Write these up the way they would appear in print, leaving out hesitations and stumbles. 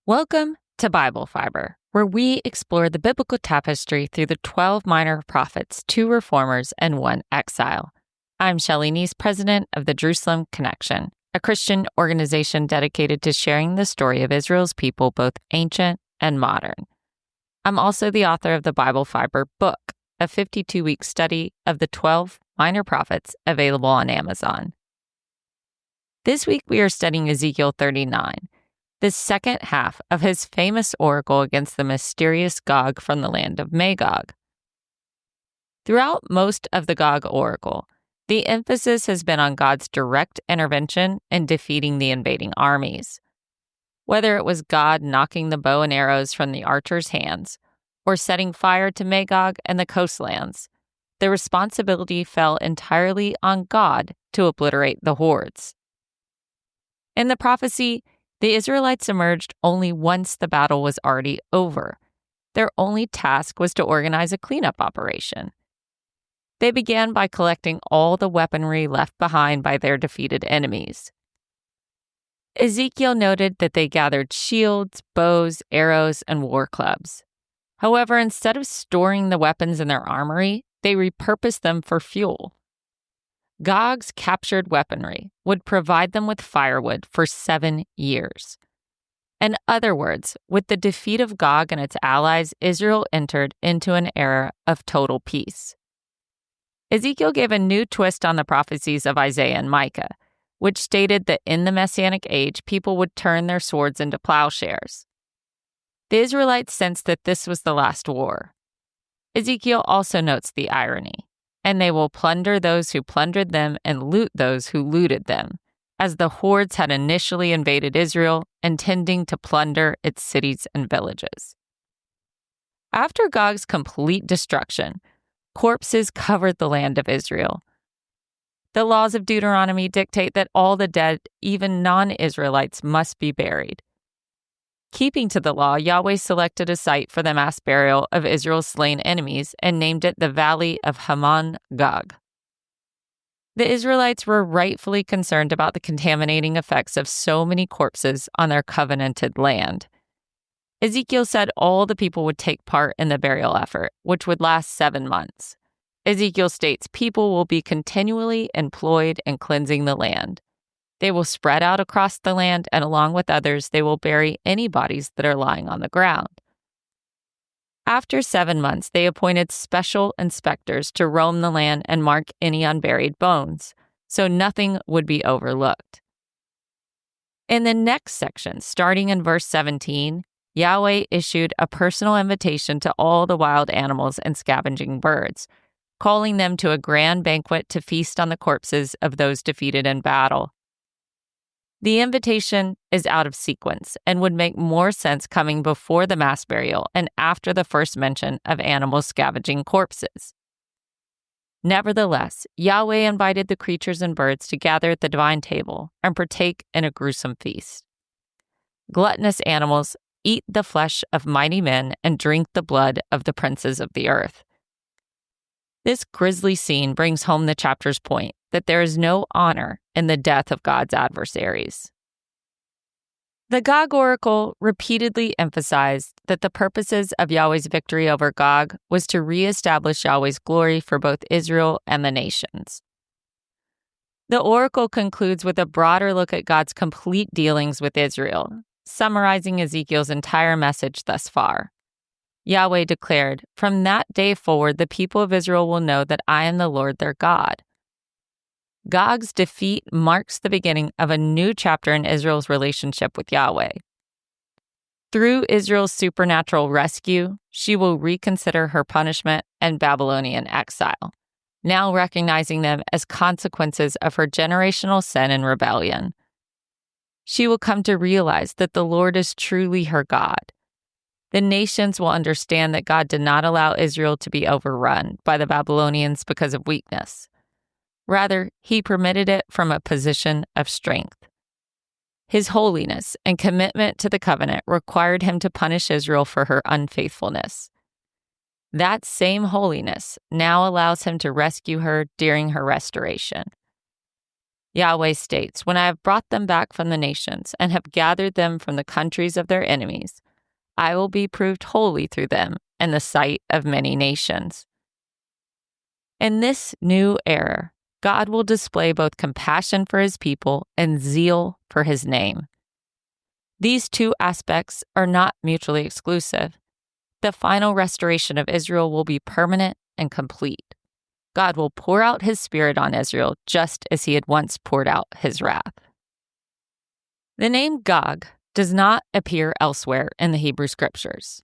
Welcome to Bible Fiber, where we explore the biblical tapestry through the 12 minor prophets, 2 reformers, and 1 exile. I'm Shelley Neese, president of the Jerusalem Connection, a Christian organization dedicated to sharing the story of Israel's people, both ancient and modern. I'm also the author of the Bible Fiber book, a 52-week study of the 12 minor prophets available on Amazon. This week we are studying Ezekiel 39. The second half of his famous oracle against the mysterious Gog from the land of Magog. Throughout most of the Gog oracle, the emphasis has been on God's direct intervention in defeating the invading armies. Whether it was God knocking the bow and arrows from the archers' hands, or setting fire to Magog and the coastlands, the responsibility fell entirely on God to obliterate the hordes. In the prophecy, the Israelites emerged only once the battle was already over. Their only task was to organize a cleanup operation. They began by collecting all the weaponry left behind by their defeated enemies. Ezekiel noted that they gathered shields, bows, arrows, and war clubs. However, instead of storing the weapons in their armory, they repurposed them for fuel. Gog's captured weaponry would provide them with firewood for 7 years. In other words, with the defeat of Gog and its allies, Israel entered into an era of total peace. Ezekiel gave a new twist on the prophecies of Isaiah and Micah, which stated that in the Messianic age, people would turn their swords into plowshares. The Israelites sensed that this was the last war. Ezekiel also notes the irony. And they will plunder those who plundered them and loot those who looted them, as the hordes had initially invaded Israel, intending to plunder its cities and villages. After Gog's complete destruction, corpses covered the land of Israel. The laws of Deuteronomy dictate that all the dead, even non-Israelites, must be buried. Keeping to the law, Yahweh selected a site for the mass burial of Israel's slain enemies and named it the Valley of Gog. The Israelites were rightfully concerned about the contaminating effects of so many corpses on their covenanted land. Ezekiel said all the people would take part in the burial effort, which would last 7 months. Ezekiel states people will be continually employed in cleansing the land. They will spread out across the land, and along with others, they will bury any bodies that are lying on the ground. After 7 months, they appointed special inspectors to roam the land and mark any unburied bones, so nothing would be overlooked. In the next section, starting in verse 17, Yahweh issued a personal invitation to all the wild animals and scavenging birds, calling them to a grand banquet to feast on the corpses of those defeated in battle. The invitation is out of sequence and would make more sense coming before the mass burial and after the first mention of animals scavenging corpses. Nevertheless, Yahweh invited the creatures and birds to gather at the divine table and partake in a gruesome feast. Gluttonous animals eat the flesh of mighty men and drink the blood of the princes of the earth. This grisly scene brings home the chapter's point that there is no honor in the death of God's adversaries. The Gog oracle repeatedly emphasized that the purposes of Yahweh's victory over Gog was to reestablish Yahweh's glory for both Israel and the nations. The oracle concludes with a broader look at God's complete dealings with Israel, summarizing Ezekiel's entire message thus far. Yahweh declared, "From that day forward, the people of Israel will know that I am the Lord their God." Gog's defeat marks the beginning of a new chapter in Israel's relationship with Yahweh. Through Israel's supernatural rescue, she will reconsider her punishment and Babylonian exile, now recognizing them as consequences of her generational sin and rebellion. She will come to realize that the Lord is truly her God. The nations will understand that God did not allow Israel to be overrun by the Babylonians because of weakness. Rather, he permitted it from a position of strength. His holiness and commitment to the covenant required him to punish Israel for her unfaithfulness. That same holiness now allows him to rescue her during her restoration. Yahweh states, "When I have brought them back from the nations and have gathered them from the countries of their enemies, I will be proved holy through them in the sight of many nations." In this new era, God will display both compassion for his people and zeal for his name. These two aspects are not mutually exclusive. The final restoration of Israel will be permanent and complete. God will pour out his Spirit on Israel just as he had once poured out his wrath. The name Gog does not appear elsewhere in the Hebrew Scriptures.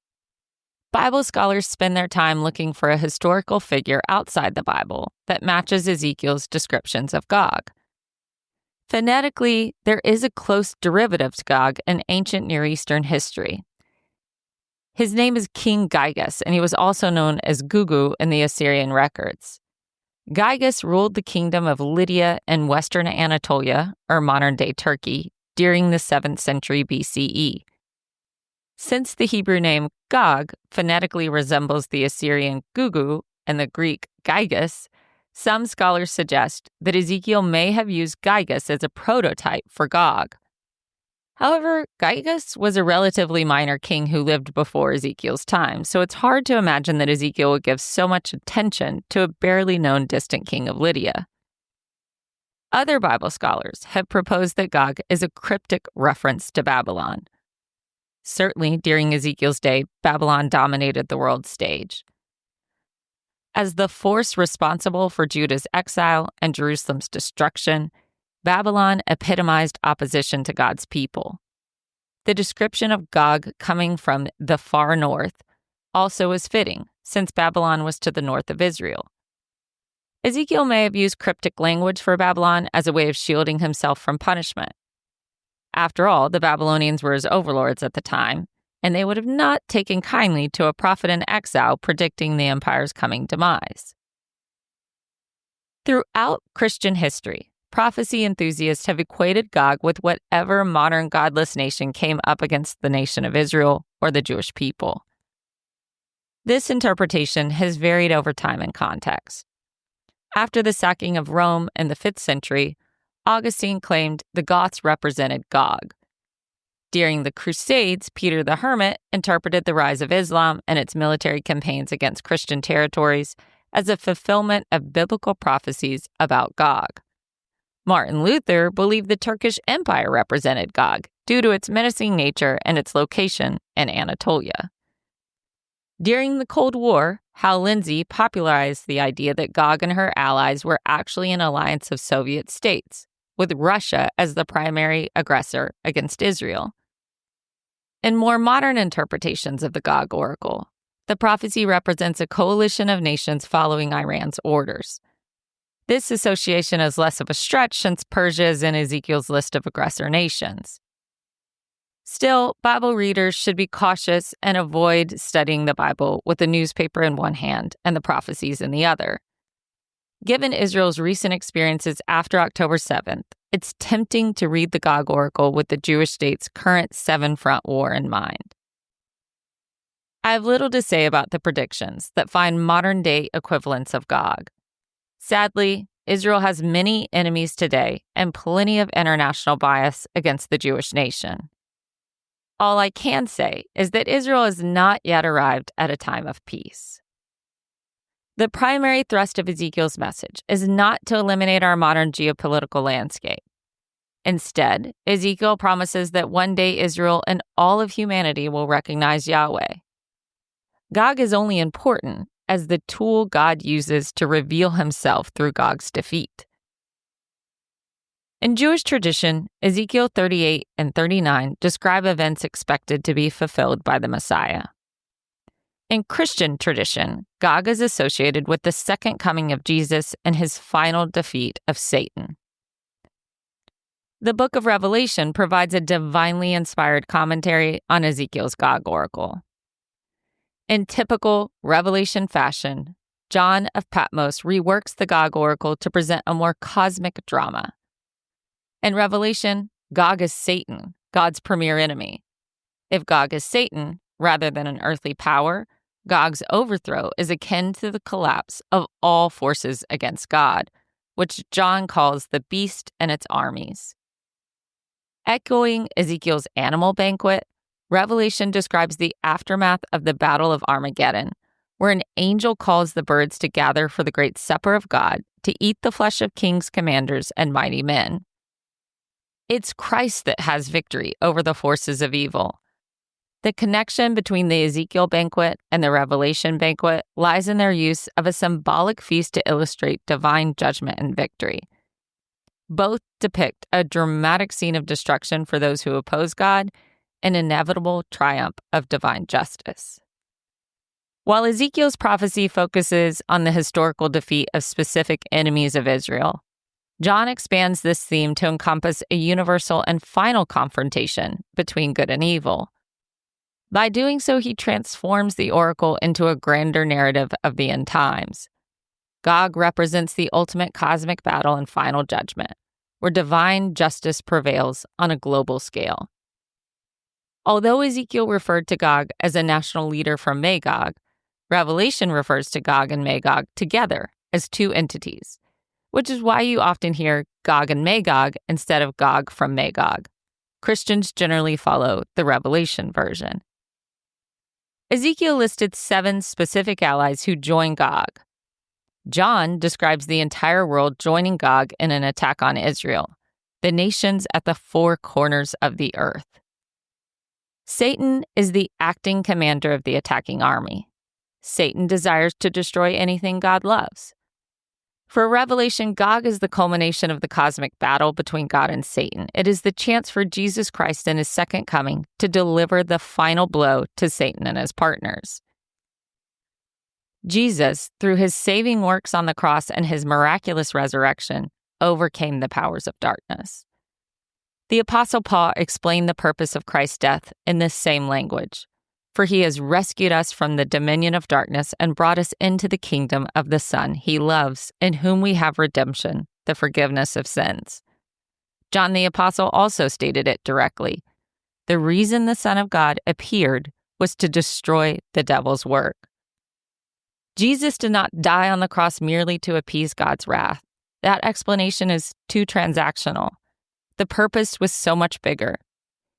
Bible scholars spend their time looking for a historical figure outside the Bible that matches Ezekiel's descriptions of Gog. Phonetically, there is a close derivative to Gog in ancient Near Eastern history. His name is King Gyges, and he was also known as Gugu in the Assyrian records. Gyges ruled the kingdom of Lydia and western Anatolia, or modern-day Turkey, during the 7th century BCE. Since the Hebrew name Gog phonetically resembles the Assyrian Gugu and the Greek Gyges, some scholars suggest that Ezekiel may have used Gyges as a prototype for Gog. However, Gyges was a relatively minor king who lived before Ezekiel's time, so it's hard to imagine that Ezekiel would give so much attention to a barely known distant king of Lydia. Other Bible scholars have proposed that Gog is a cryptic reference to Babylon. Certainly, during Ezekiel's day, Babylon dominated the world stage. As the force responsible for Judah's exile and Jerusalem's destruction, Babylon epitomized opposition to God's people. The description of Gog coming from the far north also is fitting, since Babylon was to the north of Israel. Ezekiel may have used cryptic language for Babylon as a way of shielding himself from punishment. After all, the Babylonians were his overlords at the time, and they would have not taken kindly to a prophet in exile predicting the empire's coming demise. Throughout Christian history, prophecy enthusiasts have equated Gog with whatever modern godless nation came up against the nation of Israel or the Jewish people. This interpretation has varied over time and context. After the sacking of Rome in the 5th century, Augustine claimed the Goths represented Gog. During the Crusades, Peter the Hermit interpreted the rise of Islam and its military campaigns against Christian territories as a fulfillment of biblical prophecies about Gog. Martin Luther believed the Turkish Empire represented Gog due to its menacing nature and its location in Anatolia. During the Cold War, Hal Lindsey popularized the idea that Gog and her allies were actually an alliance of Soviet states, with Russia as the primary aggressor against Israel. In more modern interpretations of the Gog oracle, the prophecy represents a coalition of nations following Iran's orders. This association is less of a stretch since Persia is in Ezekiel's list of aggressor nations. Still, Bible readers should be cautious and avoid studying the Bible with the newspaper in one hand and the prophecies in the other. Given Israel's recent experiences after October 7th, it's tempting to read the Gog oracle with the Jewish state's current 7-front war in mind. I have little to say about the predictions that find modern-day equivalents of Gog. Sadly, Israel has many enemies today and plenty of international bias against the Jewish nation. All I can say is that Israel has not yet arrived at a time of peace. The primary thrust of Ezekiel's message is not to eliminate our modern geopolitical landscape. Instead, Ezekiel promises that one day Israel and all of humanity will recognize Yahweh. Gog is only important as the tool God uses to reveal himself through Gog's defeat. In Jewish tradition, Ezekiel 38 and 39 describe events expected to be fulfilled by the Messiah. In Christian tradition, Gog is associated with the second coming of Jesus and his final defeat of Satan. The book of Revelation provides a divinely inspired commentary on Ezekiel's Gog oracle. In typical Revelation fashion, John of Patmos reworks the Gog oracle to present a more cosmic drama. In Revelation, Gog is Satan, God's premier enemy. If Gog is Satan, rather than an earthly power, Gog's overthrow is akin to the collapse of all forces against God, which John calls the beast and its armies. Echoing Ezekiel's animal banquet, Revelation describes the aftermath of the Battle of Armageddon, where an angel calls the birds to gather for the great supper of God to eat the flesh of kings, commanders, and mighty men. It's Christ that has victory over the forces of evil. The connection between the Ezekiel banquet and the Revelation banquet lies in their use of a symbolic feast to illustrate divine judgment and victory. Both depict a dramatic scene of destruction for those who oppose God, an inevitable triumph of divine justice. While Ezekiel's prophecy focuses on the historical defeat of specific enemies of Israel, John expands this theme to encompass a universal and final confrontation between good and evil. By doing so, he transforms the oracle into a grander narrative of the end times. Gog represents the ultimate cosmic battle and final judgment, where divine justice prevails on a global scale. Although Ezekiel referred to Gog as a national leader from Magog, Revelation refers to Gog and Magog together as two entities, which is why you often hear Gog and Magog instead of Gog from Magog. Christians generally follow the Revelation version. Ezekiel listed 7 specific allies who joined Gog. John describes the entire world joining Gog in an attack on Israel, the nations at the 4 corners of the earth. Satan is the acting commander of the attacking army. Satan desires to destroy anything God loves. For Revelation, Gog is the culmination of the cosmic battle between God and Satan. It is the chance for Jesus Christ in his second coming to deliver the final blow to Satan and his partners. Jesus, through his saving works on the cross and his miraculous resurrection, overcame the powers of darkness. The Apostle Paul explained the purpose of Christ's death in this same language. For he has rescued us from the dominion of darkness and brought us into the kingdom of the Son he loves, in whom we have redemption, the forgiveness of sins. John the Apostle also stated it directly. The reason the Son of God appeared was to destroy the devil's work. Jesus did not die on the cross merely to appease God's wrath. That explanation is too transactional. The purpose was so much bigger.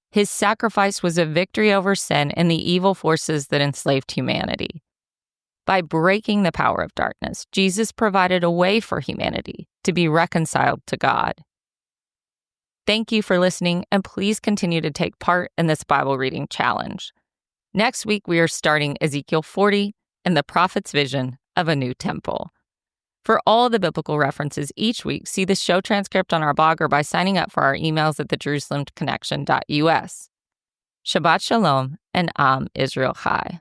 His sacrifice was a victory over sin and the evil forces that enslaved humanity. By breaking the power of darkness, Jesus provided a way for humanity to be reconciled to God. Thank you for listening, and please continue to take part in this Bible reading challenge. Next week, we are starting Ezekiel 40 and the prophet's vision of a new temple. For all the biblical references each week, see the show transcript on our blog or by signing up for our emails at thejerusalemconnection.us. Shabbat Shalom and Am Israel Chai.